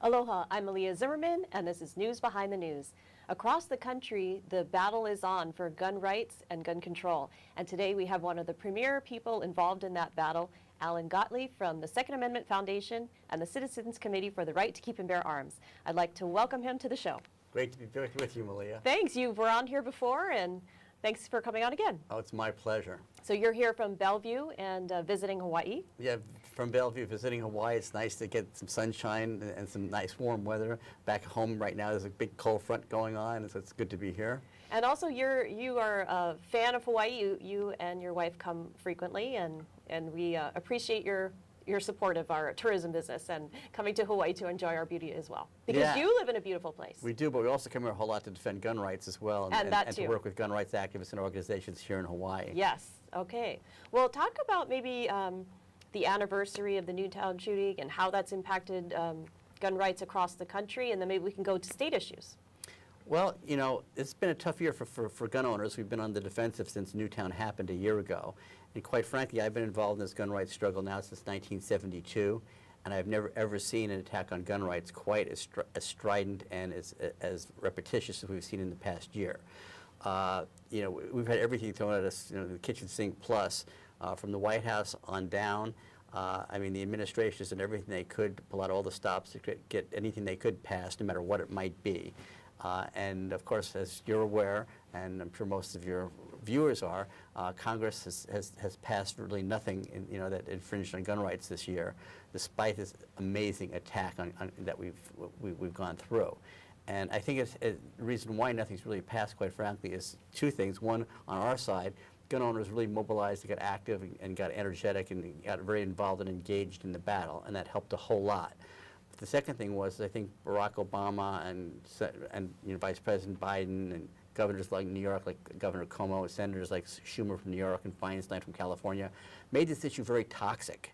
Aloha, I'm Aaliyah Zimmerman, and this is News Behind the News. Across the country, the battle is on for gun rights and gun control. And today we have one of the premier people involved in that battle, Alan Gottlieb from the Second Amendment Foundation and the Citizens Committee for the Right to Keep and Bear Arms. I'd like to welcome him to the show. Great to be back with you, Malia. Thanks. You were on here before, and thanks for coming on again. Oh, it's my pleasure. So you're here from Bellevue and visiting Hawaii? Yeah, from Bellevue, visiting Hawaii. It's nice to get some sunshine and some nice warm weather. Back home right now, there's a big cold front going on, so it's good to be here. And also, you are a fan of Hawaii. You and your wife come frequently, and we appreciate your support of our tourism business and coming to Hawaii to enjoy our beauty as well. Because you live in a beautiful place. We do, but we also come here a whole lot to defend gun rights as well, and to work with gun rights activists and organizations here in Hawaii. Yes. Okay. Well, talk about maybe the anniversary of the Newtown shooting and how that's impacted gun rights across the country, and then maybe we can go to state issues. Well, you know, it's been a tough year for gun owners. We've been on the defensive since Newtown happened a year ago. And quite frankly, I've been involved in this gun rights struggle now since 1972, and I've never ever seen an attack on gun rights quite as strident and as repetitious as we've seen in the past year. You know, we've had everything thrown at us, you know, the kitchen sink plus, from the White House on down. I mean, the administration has done everything they could to pull out all the stops to get anything they could passed, no matter what it might be. And of course, as you're aware, and I'm sure most of your viewers are, Congress has passed really nothing that infringed on gun rights this year, despite this amazing attack that we've gone through. And I think the reason why nothing's really passed, quite frankly, is two things. One, on our side, gun owners really mobilized, they got active and got energetic and got very involved and engaged in the battle, and that helped a whole lot. But the second thing was, I think Barack Obama and Vice President Biden and governors like New York, like Governor Cuomo, and senators like Schumer from New York and Feinstein from California, made this issue very toxic.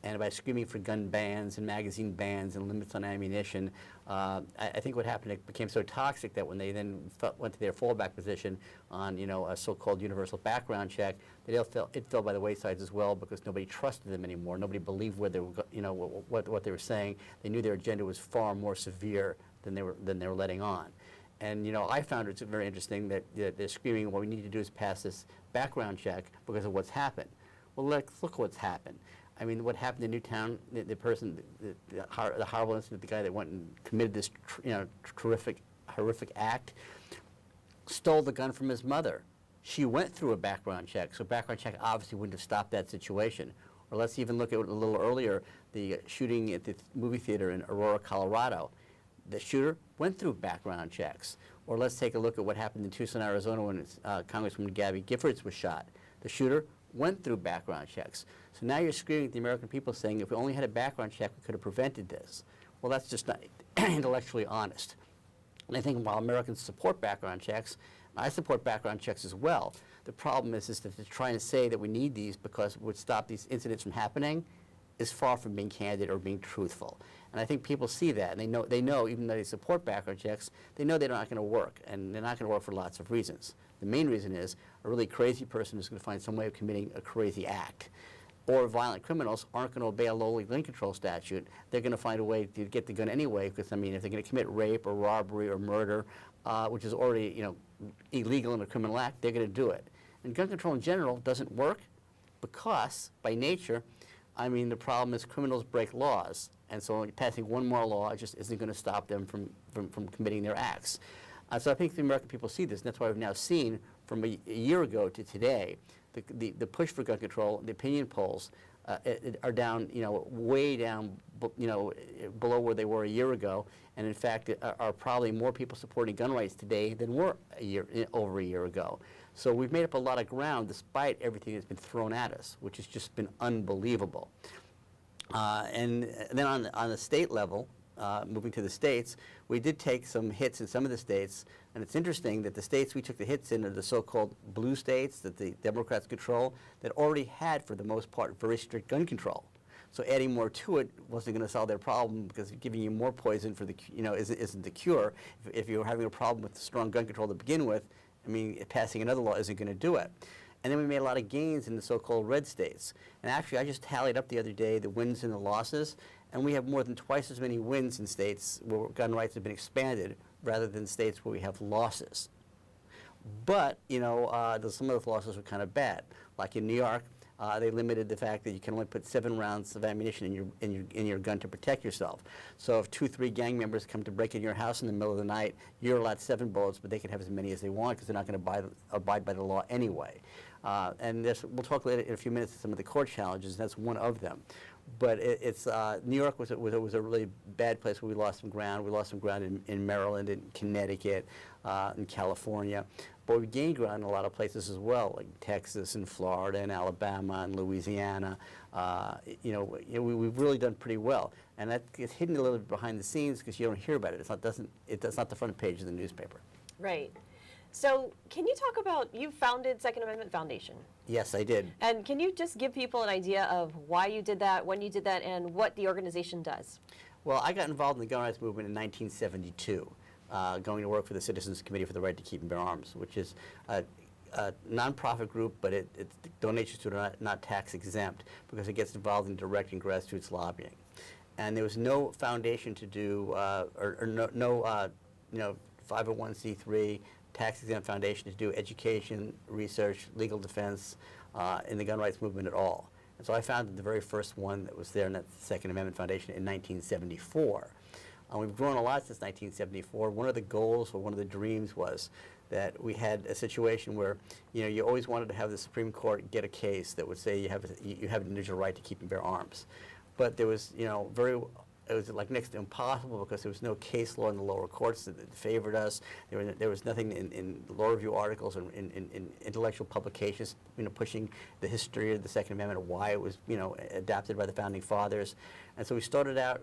And by screaming for gun bans and magazine bans and limits on ammunition, I think what happened, it became so toxic that when they then went to their fallback position on a so-called universal background check, that it fell by the wayside as well, because nobody trusted them anymore. Nobody believed where they were, what they were saying. They knew their agenda was far more severe than they were letting on. And I found it very interesting that they're screaming, what we need to do is pass this background check because of what's happened. Well, let's look what's happened. I mean, what happened in Newtown, the horrible incident, the guy that went and committed this horrific act, stole the gun from his mother. She went through a background check, so background check obviously wouldn't have stopped that situation. Or let's even look at a little earlier, the shooting at the movie theater in Aurora, Colorado. The shooter went through background checks. Or let's take a look at what happened in Tucson, Arizona when Congresswoman Gabby Giffords was shot. The shooter went through background checks. So now you're screaming at the American people saying, if we only had a background check, we could have prevented this. Well, that's just not intellectually honest. And I think while Americans support background checks, I support background checks as well, the problem is that they're trying to say that we need these because it would stop these incidents from happening is far from being candid or being truthful. And I think people see that, and they know even though they support background checks, they know they're not going to work, and they're not going to work for lots of reasons. The main reason is a really crazy person is going to find some way of committing a crazy act. Or violent criminals aren't going to obey a low gun control statute. They're going to find a way to get the gun anyway, because, I mean, if they're going to commit rape or robbery or murder, which is already, illegal in a criminal act, they're going to do it. And gun control in general doesn't work because, by nature, I mean, the problem is criminals break laws. And so passing one more law just isn't going to stop them from committing their acts. So I think the American people see this, and that's why we've now seen from a year ago to today, the push for gun control, the opinion polls are down, way down, below where they were a year ago, and in fact are probably more people supporting gun rights today than were over a year ago. So we've made up a lot of ground despite everything that's been thrown at us, which has just been unbelievable. And then on the state level, moving to the states, we did take some hits in some of the states, and it's interesting that the states we took the hits in are the so-called blue states that the Democrats control that already had, for the most part, very strict gun control. So adding more to it wasn't going to solve their problem, because giving you more poison for the, isn't the cure. If you're having a problem with strong gun control to begin with, I mean, passing another law isn't going to do it. And then we made a lot of gains in the so-called red states. And actually, I just tallied up the other day the wins and the losses, And we have more than twice as many wins in states where gun rights have been expanded rather than states where we have losses. But, some of the losses were kind of bad. Like in New York, they limited the fact that you can only put 7 rounds of ammunition in your gun to protect yourself. So if 2, 3 gang members come to break in your house in the middle of the night, you're allowed 7 bullets, but they can have as many as they want because they're not going to abide by the law anyway. And we'll talk later in a few minutes about some of the court challenges, and that's one of them. But New York was a really bad place where we lost some ground. We lost some ground in Maryland, in Connecticut, in California. But we gained ground in a lot of places as well, like Texas and Florida and Alabama and Louisiana. We've really done pretty well. And that gets hidden a little bit behind the scenes because you don't hear about it. It's not the front page of the newspaper. Right. So can you talk about, you founded Second Amendment Foundation. Yes, I did. And can you just give people an idea of why you did that, when you did that, and what the organization does? Well, I got involved in the gun rights movement in 1972, going to work for the Citizens Committee for the Right to Keep and Bear Arms, which is a nonprofit group, but its donations to it are not tax exempt because it gets involved in direct and grassroots lobbying. And there was no foundation to do, no 501c3 tax-exempt foundation to do education, research, legal defense in the gun rights movement at all. And so I founded the very first one that was there, and that's the Second Amendment Foundation in 1974. We've grown a lot since 1974. One of the goals or one of the dreams was that we had a situation where you always wanted to have the Supreme Court get a case that would say you have an individual right to keep and bear arms. But there was it was like next to impossible because there was no case law in the lower courts that favored us. There was nothing in law review articles or in intellectual publications, pushing the history of the Second Amendment, why it was, adapted by the founding fathers. And so we started out,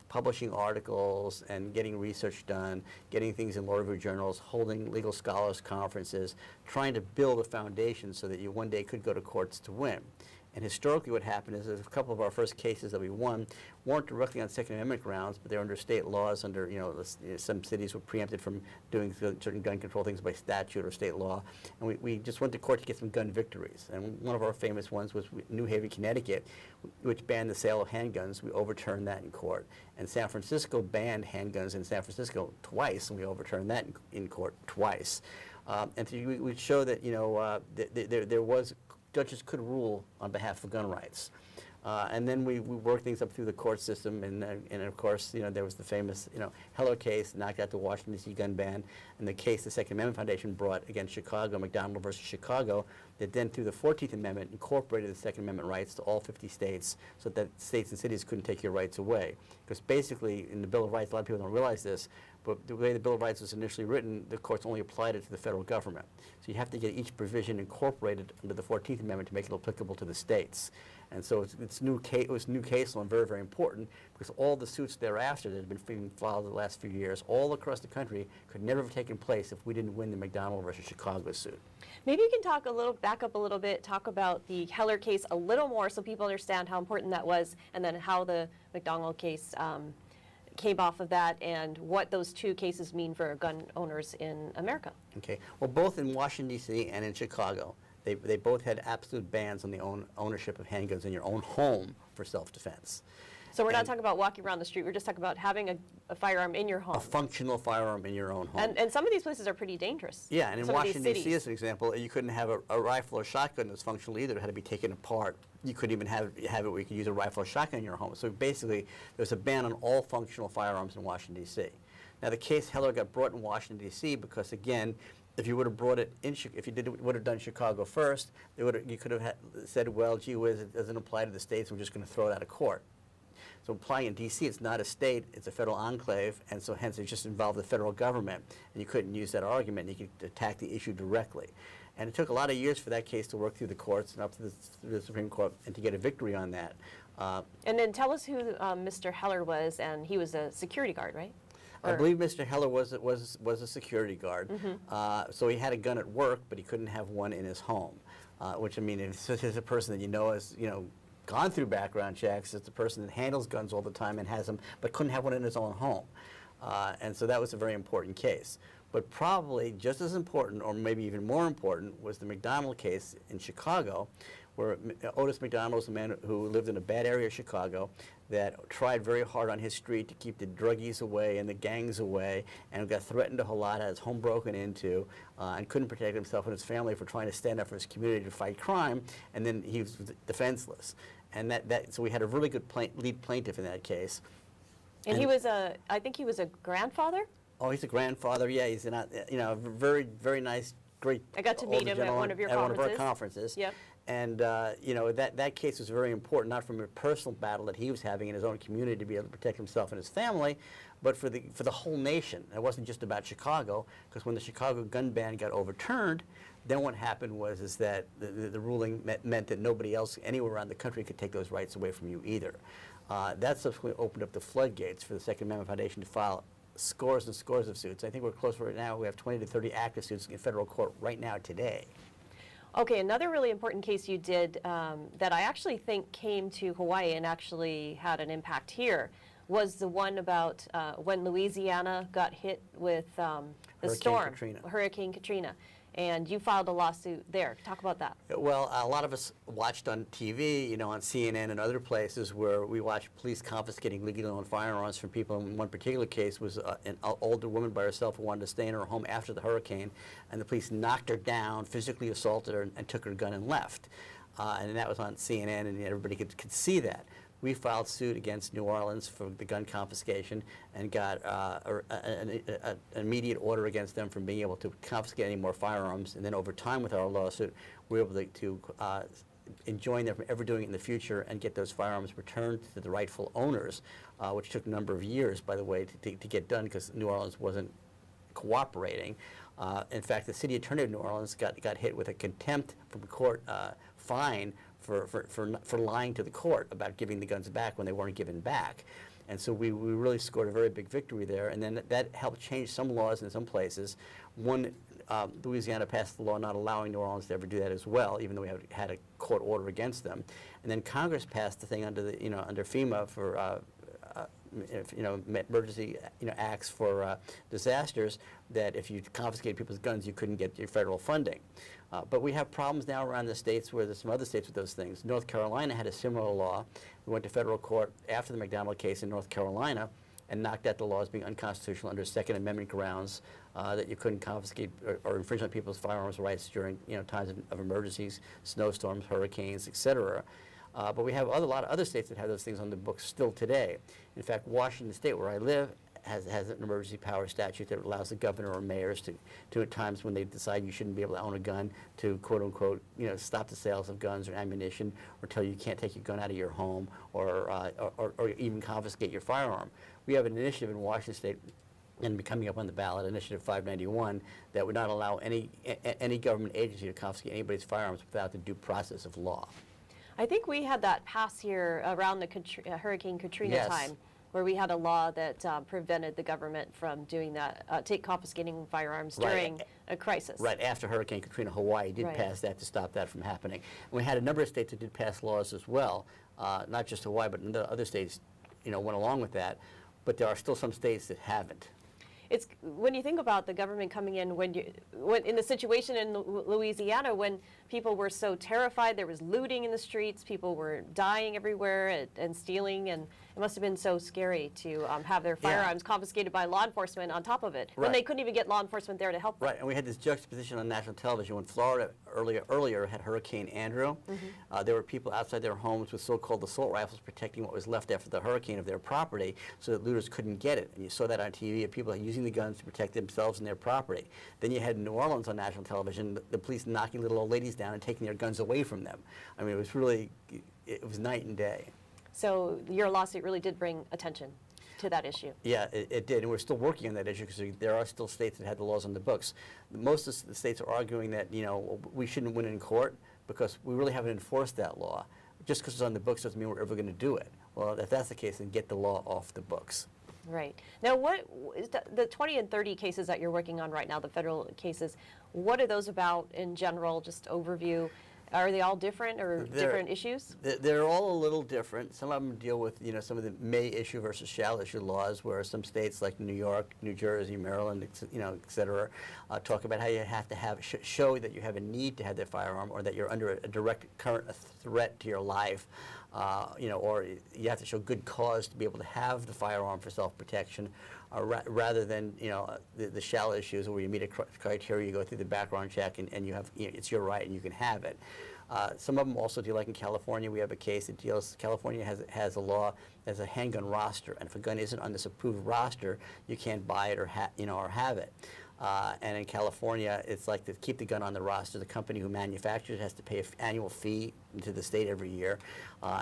publishing articles and getting research done, getting things in law review journals, holding legal scholars conferences, trying to build a foundation so that you one day could go to courts to win. And historically what happened is a couple of our first cases that we won weren't directly on Second Amendment grounds, but they were under state laws, under, some cities were preempted from doing certain gun control things by statute or state law. And we just went to court to get some gun victories. And one of our famous ones was New Haven, Connecticut, which banned the sale of handguns. We overturned that in court. And San Francisco banned handguns in San Francisco twice, and we overturned that in court twice. And so we show that, there was judges could rule on behalf of gun rights. And then we worked things up through the court system, and of course, there was the famous, Heller case, knocked out the Washington, D.C. gun ban, and the case the Second Amendment Foundation brought against Chicago, McDonald versus Chicago, that then through the 14th Amendment incorporated the Second Amendment rights to all 50 states so that states and cities couldn't take your rights away. Because basically, in the Bill of Rights, a lot of people don't realize this, but the way the Bill of Rights was initially written, the courts only applied it to the federal government. So you have to get each provision incorporated under the 14th Amendment to make it applicable to the states. And so it was new case law and very, very important because all the suits thereafter that had been being filed in the last few years all across the country could never have taken place if we didn't win the McDonald versus Chicago suit. Maybe you can back up a little bit, talk about the Heller case a little more so people understand how important that was, and then how the McDonald case came off of that and what those two cases mean for gun owners in America. Okay. Well, both in Washington, D.C. and in Chicago, they both had absolute bans on the ownership of handguns in your own home for self-defense. So we're not talking about walking around the street, we're just talking about having a firearm in your home. A functional firearm in your own home. And some of these places are pretty dangerous. Yeah, and in Washington, D.C., as an example, you couldn't have a rifle or shotgun that's functional either. It had to be taken apart. You couldn't even have it where you could use a rifle or shotgun in your home. So basically, there's a ban on all functional firearms in Washington, D.C. Now, the case Heller got brought in Washington, D.C. because, again, if you would have brought it in, if you would have done Chicago first, you could have said, well, gee whiz, it doesn't apply to the states, we're just going to throw it out of court. So applying in D.C., it's not a state, it's a federal enclave, and so hence it just involved the federal government, and you couldn't use that argument, and you could attack the issue directly. And it took a lot of years for that case to work through the courts and up to the Supreme Court and to get a victory on that. And then tell us who Mr. Heller was, and he was a security guard, right? I believe Mr. Heller was a security guard. Mm-hmm. So he had a gun at work, but he couldn't have one in his home, which, I mean, if there's a person that has, gone through background checks, it's a person that handles guns all the time and has them, but couldn't have one in his own home. And so that was a very important case. But probably just as important, or maybe even more important, was the McDonald case in Chicago, where Otis McDonald was a man who lived in a bad area of Chicago that tried very hard on his street to keep the druggies away and the gangs away, and got threatened a whole lot, had his home broken into, and couldn't protect himself and his family for trying to stand up for his community to fight crime, and then he was defenseless. And so we had a really good lead plaintiff in that case. And he was I think he was a grandfather? Oh, he's a grandfather. Yeah, he's a very, very nice, great. I got to meet him at one of your at conferences. one of our conferences. Yep. And that case was very important, not from a personal battle that he was having in his own community to be able to protect himself and his family, but for the whole nation. It wasn't just about Chicago, because when the Chicago gun ban got overturned, then what happened was that the ruling meant that nobody else anywhere around the country could take those rights away from you either. That subsequently opened up the floodgates for the Second Amendment Foundation to file scores and scores of suits. I think we're close right now. We have 20 to 30 active suits in federal court right now today. Okay, another really important case you did that I actually think came to Hawaii and actually had an impact here was the one about when Louisiana got hit with Hurricane Katrina. And you filed a lawsuit there. Talk about that. Well, a lot of us watched on TV, on CNN and other places where we watched police confiscating legally owned firearms from people. In one particular case was an older woman by herself who wanted to stay in her home after the hurricane, and the police knocked her down, physically assaulted her, and took her gun and left. And that was on CNN, and everybody could see that. We filed suit against New Orleans for the gun confiscation and got an immediate order against them from being able to confiscate any more firearms. And then over time with our lawsuit, we were able to enjoin them from ever doing it in the future and get those firearms returned to the rightful owners, which took a number of years, by the way, to get done because New Orleans wasn't cooperating. In fact, the city attorney of New Orleans got hit with a contempt from court fine for lying to the court about giving the guns back when they weren't given back. And so we really scored a very big victory there, and then that helped change some laws in some places. One, Louisiana passed the law not allowing New Orleans to ever do that as well, even though we had a court order against them. And then Congress passed the thing under FEMA for emergency acts for disasters, that if you confiscate people's guns, you couldn't get your federal funding. But we have problems now around the states where there's some other states with those things. North Carolina had a similar law. We went to federal court after the McDonald case in North Carolina and knocked out the law as being unconstitutional under Second Amendment grounds, that you couldn't confiscate or infringe on people's firearms rights during times of emergencies, snowstorms, hurricanes, etc. But we have a lot of other states that have those things on the books still today. In fact, Washington State, where I live, has an emergency power statute that allows the governor or mayors to at times when they decide you shouldn't be able to own a gun, to quote unquote stop the sales of guns or ammunition, or tell you can't take your gun out of your home, or even confiscate your firearm. We have an initiative in Washington State, and coming up on the ballot, Initiative 591, that would not allow any government agency to confiscate anybody's firearms without the due process of law. I think we had that pass here around the Hurricane Katrina Yes. time, where we had a law that prevented the government from doing that, confiscating firearms Right. during a crisis. Right after Hurricane Katrina, Hawaii did Right. pass that to stop that from happening. And we had a number of states that did pass laws as well, not just Hawaii, but other states, went along with that. But there are still some states that haven't. It's when you think about the government coming in when in the situation in Louisiana when people were so terrified, there was looting in the streets, people were dying everywhere and stealing, and it must have been so scary to have their firearms confiscated by law enforcement on top of it, when Right. they couldn't even get law enforcement there to help them. Right, and we had this juxtaposition on national television when Florida earlier had Hurricane Andrew. There were people outside their homes with so-called assault rifles protecting what was left after the hurricane of their property so that looters couldn't get it. And you saw that on TV, of people using the guns to protect themselves and their property. Then you had New Orleans on national television, the police knocking little old ladies down and taking their guns away from them. I mean, it was night and day. So your lawsuit really did bring attention to that issue. Yeah, it did, and we're still working on that issue because there are still states that had the laws on the books. Most of the states are arguing that we shouldn't win in court because we really haven't enforced that law. Just because it's on the books doesn't mean we're ever going to do it. Well, if that's the case, then get the law off the books. Right. Now, what is the 20 and 30 cases that you're working on right now, the federal cases, what are those about in general, just overview? Are they all different or They're- different issues? They're all a little different. Some of them deal with, some of the may issue versus shall issue laws, where some states like New York, New Jersey, Maryland, et cetera, talk about how you have to show that you have a need to have that firearm, or that you're under a direct current threat to your life, or you have to show good cause to be able to have the firearm for self-protection, rather than the shall issues where you meet a criteria, you go through the background check, and you have it's your right and you can have it. Some of them also deal, like in California, we have a case that deals, California has a law as a handgun roster, and if a gun isn't on this approved roster, you can't buy it or have it. And in California, it's like to keep the gun on the roster, the company who manufactures it has to pay an annual fee to the state every year.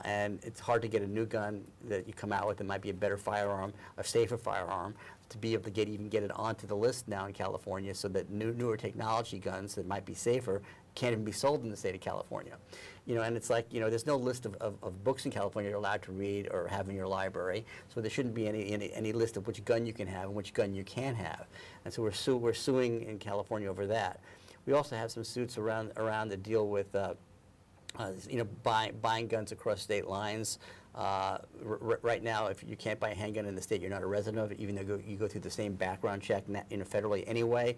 And it's hard to get a new gun that you come out with that might be a better firearm, a safer firearm, to be able to even get it onto the list now in California, so that newer technology guns that might be safer can't even be sold in the state of California. And it's like, there's no list of books in California you're allowed to read or have in your library, so there shouldn't be any list of which gun you can have and which gun you can't have. And so we're suing in California over that. We also have some suits around that deal with buying guns across state lines. Right now, if you can't buy a handgun in the state, you're not a resident of it, even though you go through the same background check federally anyway.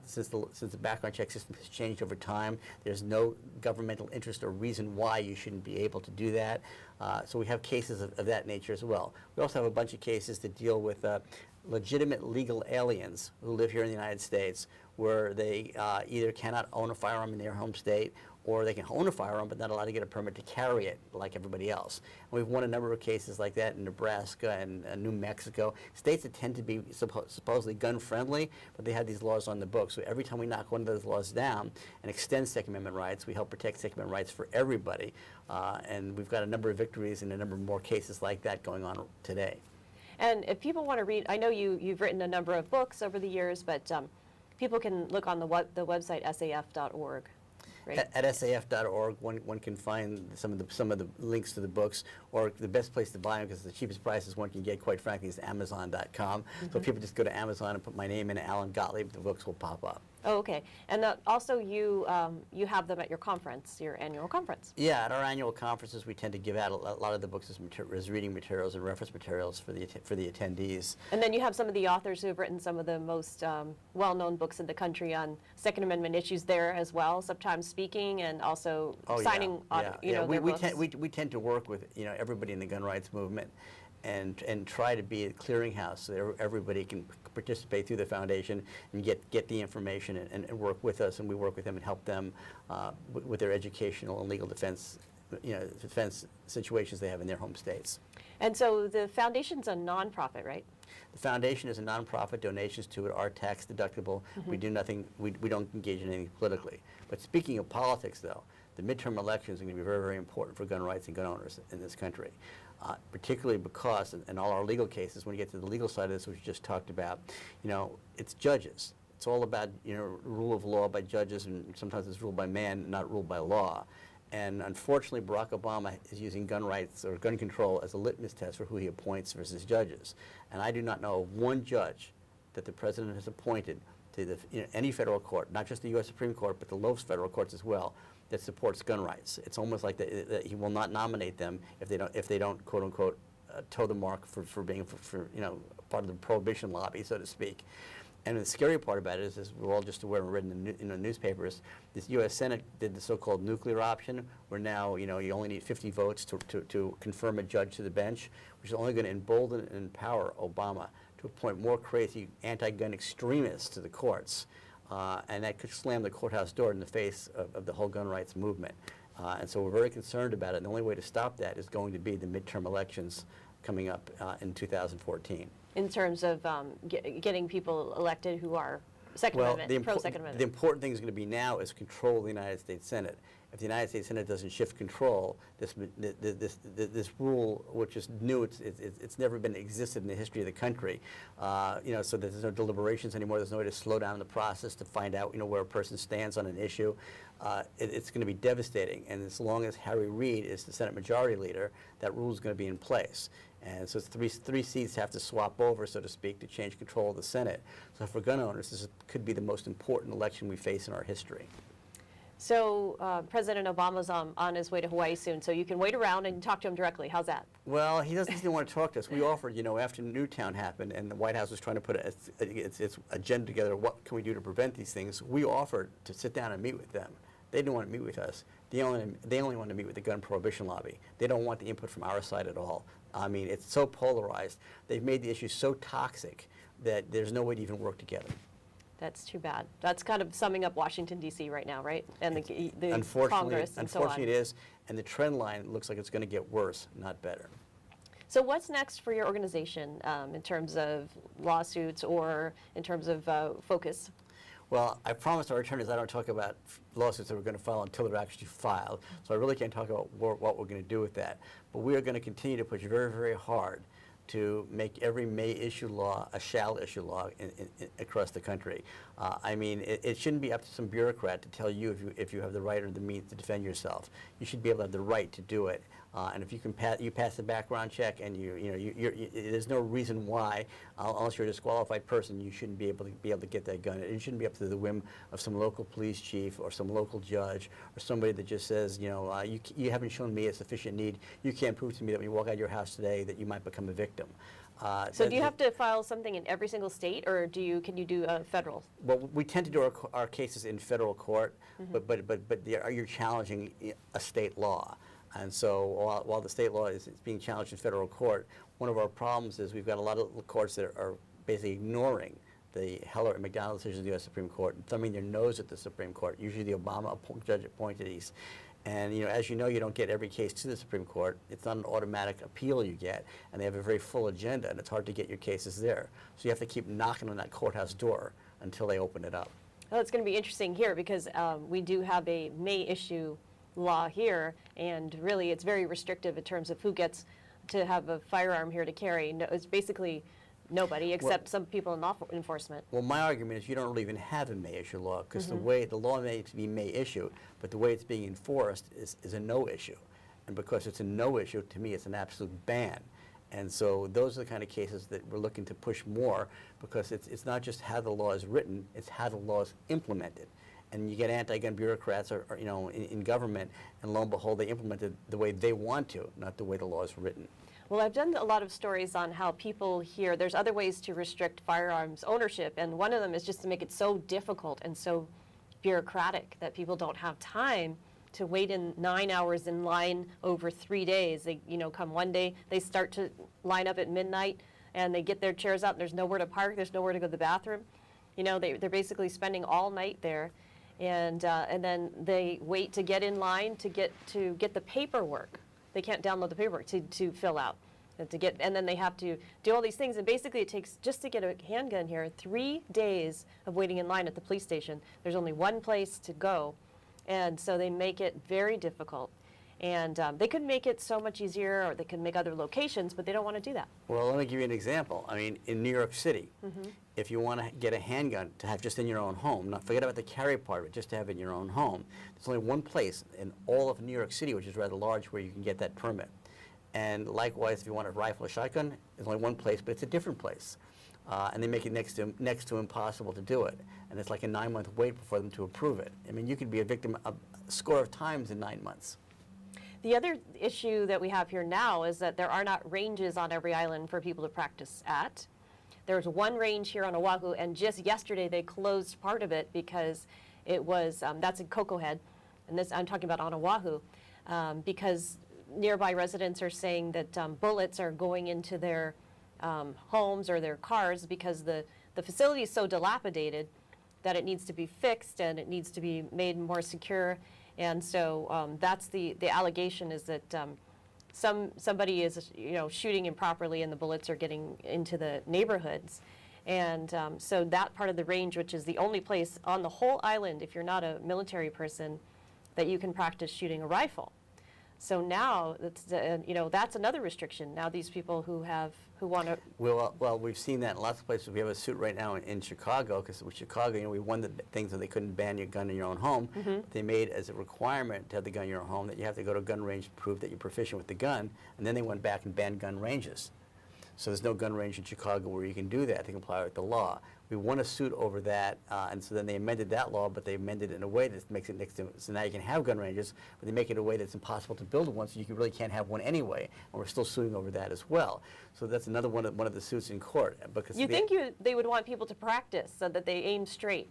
Since the background check system has changed over time, there's no governmental interest or reason why you shouldn't be able to do that. So we have cases of that nature as well. We also have a bunch of cases that deal with legitimate legal aliens who live here in the United States, where they either cannot own a firearm in their home state, or they can own a firearm but not allowed to get a permit to carry it like everybody else. And we've won a number of cases like that in Nebraska and New Mexico, states that tend to be supposedly gun-friendly, but they have these laws on the books. So every time we knock one of those laws down and extend Second Amendment rights, we help protect Second Amendment rights for everybody. And we've got a number of victories and a number more cases like that going on today. And if people want to read, I know you've written a number of books over the years, but people can look on the website saf.org. Right. At saf.org, one can find some of the links to the books, or the best place to buy them, because the cheapest prices one can get, quite frankly, is Amazon.com. So if people just go to Amazon and put my name in, Alan Gottlieb, the books will pop up. Oh, okay. And also you have them at your conference, your annual conference. Yeah, at our annual conferences, we tend to give out a lot of the books as reading materials and reference materials for the attendees. And then you have some of the authors who have written some of the most well-known books in the country on Second Amendment issues there as well, sometimes speaking and also signing their books. We tend to work with everybody in the gun rights movement, and try to be a clearinghouse so that everybody can participate through the foundation and get the information and work with us, and we work with them and help them with their educational and legal defense situations they have in their home states. And so the foundation's a nonprofit, right? The foundation is a nonprofit. Donations to it are tax deductible. Mm-hmm. We do nothing. We don't engage in anything politically. But speaking of politics, though, the midterm elections are going to be very, very important for gun rights and gun owners in this country. Particularly because, in all our legal cases, when you get to the legal side of this, which we just talked about, it's judges. It's all about, rule of law by judges, and sometimes it's ruled by man, not ruled by law. And unfortunately, Barack Obama is using gun rights or gun control as a litmus test for who he appoints versus judges. And I do not know of one judge that the president has appointed to any federal court, not just the U.S. Supreme Court, but the lowest federal courts as well, that supports gun rights. It's almost like that he will not nominate them if they don't quote unquote toe the mark for being part of the prohibition lobby, so to speak. And the scary part about it is we're all just aware and read in the newspapers, this U.S. Senate did the so-called nuclear option, where now you only need 50 votes to confirm a judge to the bench, which is only going to embolden and empower Obama to appoint more crazy anti-gun extremists to the courts. And that could slam the courthouse door in the face of the whole gun rights movement. And so we're very concerned about it. And the only way to stop that is going to be the midterm elections coming up in 2014. In terms of getting people elected who are Second Amendment, pro-Second Amendment. The important thing is going to be now is control the United States Senate. If the United States Senate doesn't shift control, this rule, which is new, it's never been existed in the history of the country. So there's no deliberations anymore. There's no way to slow down the process to find out, where a person stands on an issue. It's going to be devastating. And as long as Harry Reid is the Senate Majority Leader, that rule is going to be in place. And so three seats have to swap over, so to speak, to change control of the Senate. So for gun owners, this could be the most important election we face in our history. So President Obama's on his way to Hawaii soon, so you can wait around and talk to him directly. How's that? Well, he doesn't even want to talk to us. We offered, after Newtown happened and the White House was trying to put its agenda together, what can we do to prevent these things? We offered to sit down and meet with them. They didn't want to meet with us. They only want to meet with the gun prohibition lobby. They don't want the input from our side at all. I mean, it's so polarized. They've made the issue so toxic that there's no way to even work together. That's too bad. That's kind of summing up Washington, D.C. right now, right? And the Congress and so on. Unfortunately, it is. And the trend line looks like it's going to get worse, not better. So what's next for your organization in terms of lawsuits or in terms of focus? Well, I promised our attorneys I don't talk about lawsuits that we're going to file until they're actually filed. So I really can't talk about what we're going to do with that. But we are going to continue to push very, very hard to make every may issue law a shall issue law across the country. I mean, it shouldn't be up to some bureaucrat to tell you if you have the right or the means to defend yourself. You should be able to have the right to do it. And if you can pass the background check, and there's no reason why, unless you're a disqualified person, you shouldn't be able to get that gun. It shouldn't be up to the whim of some local police chief or some local judge or somebody that just says, you haven't shown me a sufficient need. You can't prove to me that when you walk out of your house today that you might become a victim. So do you have to file something in every single state, or can you do federal? Well, we tend to do our cases in federal court, but you're challenging a state law. And so while the state law is being challenged in federal court, one of our problems is we've got a lot of courts that are basically ignoring the Heller and McDonald decisions of the U.S. Supreme Court and thumbing their nose at the Supreme Court, usually the Obama judge appointees. And as you know, you don't get every case to the Supreme Court. It's not an automatic appeal you get, and they have a very full agenda, and it's hard to get your cases there. So you have to keep knocking on that courthouse door until they open it up. Well, it's going to be interesting here because we do have a may issue law here, and really it's very restrictive in terms of who gets to have a firearm here to carry. No, it's basically nobody except some people in law enforcement. Well, my argument is you don't really even have a may issue law because the way the law may be may issue, but the way it's being enforced is a no issue. And because it's a no issue, to me it's an absolute ban. And so those are the kind of cases that we're looking to push more because it's not just how the law is written, it's how the law is implemented. And you get anti-gun bureaucrats in government, and lo and behold, they implement it the way they want to, not the way the law is written. Well, I've done a lot of stories on how people here, there's other ways to restrict firearms ownership, and one of them is just to make it so difficult and so bureaucratic that people don't have time to wait in 9 hours in line over 3 days. They, come one day, they start to line up at midnight, and they get their chairs out, and there's nowhere to park, there's nowhere to go to the bathroom. They're basically spending all night there. And then they wait to get in line to get the paperwork. They can't download the paperwork to fill out, and then they have to do all these things. And basically, it takes just to get a handgun here 3 days of waiting in line at the police station. There's only one place to go, and so they make it very difficult. And they could make it so much easier, or they could make other locations, but they don't want to do that. Well, let me give you an example. I mean, in New York City, if you want to get a handgun to have just in your own home, not forget about the carry part of it, just to have it in your own home, there's only one place in all of New York City, which is rather large, where you can get that permit. And likewise, if you want a rifle or shotgun, there's only one place, but it's a different place. And they make it next to impossible to do it. And it's like a 9-month wait for them to approve it. I mean, you could be a victim a score of times in 9 months. The other issue that we have here now is that there are not ranges on every island for people to practice at. There's one range here on Oahu, and just yesterday they closed part of it because it was, that's in Koko Head, and this I'm talking about on Oahu, because nearby residents are saying that bullets are going into their homes or their cars because the facility is so dilapidated that it needs to be fixed and it needs to be made more secure. And so that's the allegation is that somebody is shooting improperly and the bullets are getting into the neighborhoods. And so that part of the range, which is the only place on the whole island, if you're not a military person, that you can practice shooting a rifle. So now that's another restriction. Now these people who want to. Well, we've seen that in lots of places. We have a suit right now in Chicago because with Chicago, we won the things that they couldn't ban your gun in your own home. They made as a requirement to have the gun in your own home that you have to go to a gun range to prove that you're proficient with the gun, and then they went back and banned gun ranges. So there's no gun range in Chicago where you can do that to comply with the law. We won a suit over that, and so then they amended that law, but they amended it in a way that makes it next to, so now you can have gun ranges, but they make it in a way that's impossible to build one, so you really can't have one anyway, and we're still suing over that as well. So that's another one of the suits in court. Because You think they would want people to practice so that they aim straight?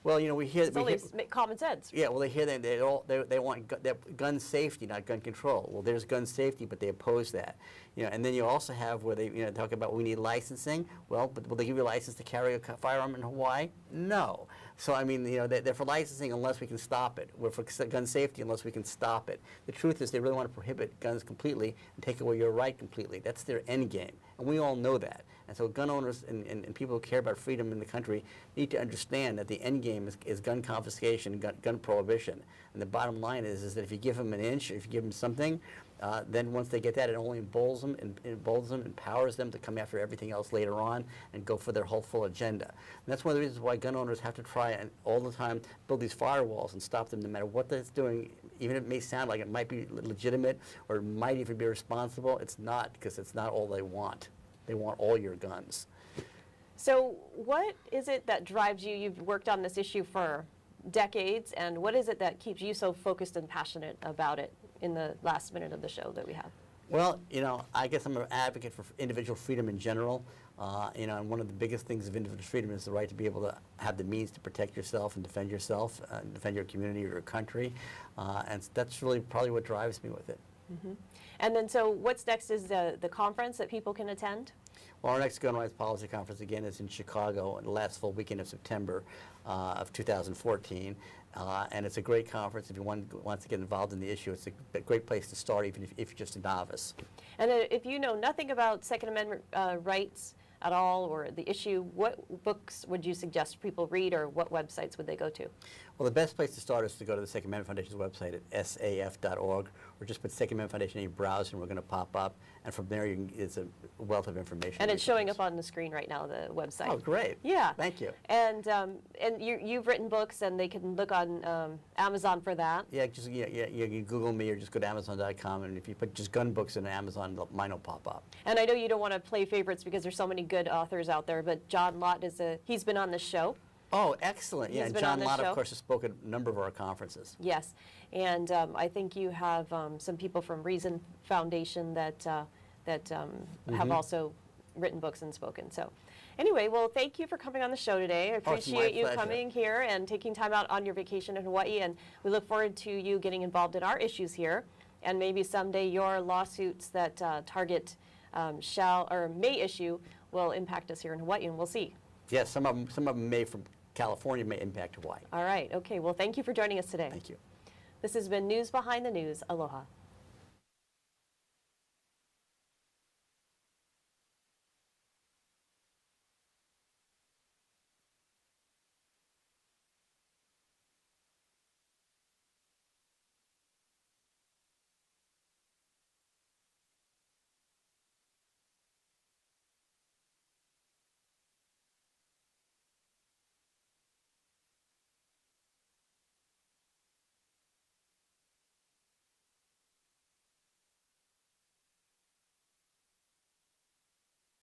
well, you know, It's only common sense. yeah, well, they hear that they want gun safety, not gun control. Well, there's gun safety, but they oppose that. You know, and then you also have where they talk about we need licensing. Well, but will they give you a license to carry a firearm in Hawaii? No. So I mean, they're for licensing unless we can stop it. We're for gun safety unless we can stop it. The truth is, they really want to prohibit guns completely and take away your right completely. That's their end game, and we all know that. And so gun owners and people who care about freedom in the country need to understand that the end game is gun confiscation, gun prohibition. And the bottom line is that if you give them an inch, if you give them something, then once they get that, it only emboldens them, empowers them to come after everything else later on and go for their whole full agenda. And that's one of the reasons why gun owners have to try and all the time build these firewalls and stop them no matter what that's doing, even if it may sound like it might be legitimate or it might even be responsible. It's not, because it's not all they want. They want all your guns. So what is it that drives you? You've worked on this issue for decades, and what is it that keeps you so focused and passionate about it in the last minute of the show that we have? Well, I guess I'm an advocate for individual freedom in general. And one of the biggest things of individual freedom is the right to be able to have the means to protect yourself and defend yourself, defend your community or your country. And that's really probably what drives me with it. Mm-hmm. And then, so what's next is the conference that people can attend? Well, our next Gun Rights Policy Conference, again, is in Chicago on the last full weekend of September of 2014. And it's a great conference. If you want to get involved in the issue, it's a great place to start, even if you're just a novice. And if you know nothing about Second Amendment rights at all, or the issue, what books would you suggest people read, or what websites would they go to? Well, the best place to start is to go to the Second Amendment Foundation's website at saf.org, or just put Second Amendment Foundation in your browser and we're going to pop up. And from there, it's a wealth of information. And it's showing up on the screen right now, the website. Oh, great. Yeah. Thank you. And you've written books, and they can look on Amazon for that. Yeah, just you Google me or just go to Amazon.com, and if you put just gun books in Amazon, mine will pop up. And I know you don't want to play favorites because there's so many good authors out there, but John Lott he's been on the show. Oh, excellent. Yeah, and John Lott, of course, has spoken at a number of our conferences. Yes, and I think you have some people from Reason Foundation that have also written books and spoken. So anyway, well, thank you for coming on the show today. I appreciate you coming here and taking time out on your vacation in Hawaii, and we look forward to you getting involved in our issues here, and maybe someday your lawsuits that Target shall or may issue will impact us here in Hawaii, and we'll see. Yes, some of them may from California may impact Hawaii. All right. Okay. Well, thank you for joining us today. Thank you. This has been News Behind the News. Aloha.